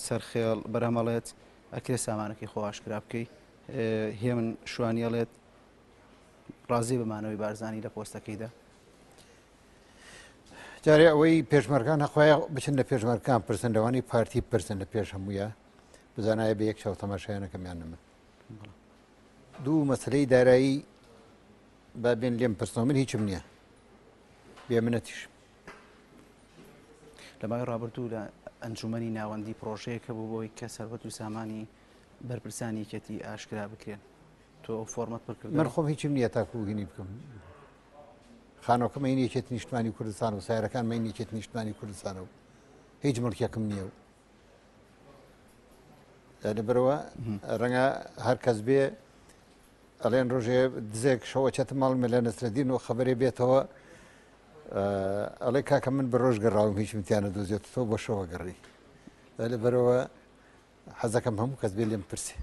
سەرخێڵ بەرهەمەڵێت ئەکرێ سامانەکەی خۆشکرا بکەی هێ من شوانیەڵێت ڕازی بمانەوەی بارزانانی لە پۆستەکەیدا. جارێ ئەوەی پێشمەرگان نەخوایە بچن لە پێشمەرگان پرسندەوانی پارتی پرسن لە پێش هەموویە بزانایە بە یەک چاو تەماشایانەکەمیان نەمن. دوو مەسلەی دارایی با بێن لێم پرسنەوە من هیچم نییە بێ منەتیش. لە ماوەی ڕابردوو لە ئەنجومەنی ناوەندی پرۆژەیەکە بوو بۆی کە سەربەت و سامانی بەرپرسانی یەکێتی ئاشکرا بکرێن. تۆ ئەو فۆرمەت بکرد؟ من خۆم هیچم نییە تاکو هینی بکەم. خانۆکەمە یەکێتی نیشتمانی کوردستان و سایرەکانمە یەکێتی نیشتمانی کوردستانە و هیچ مڵکێکم نییە و لەبەرەوە ڕەنگە هەر کەس بێ ئەڵێن ڕۆژێ دزێک شەوە چەتە ماڵمە لە نەسرەدین و خەبەرێ بێتەوە ئەڵێ کاکە من بە ڕۆژ گەڕاوم هیچ متیانە دۆزێت تۆ بۆ شەوە گەڕی لەبەرەوە حەزەکەم هەموو کەس بێ لێم پرسێ.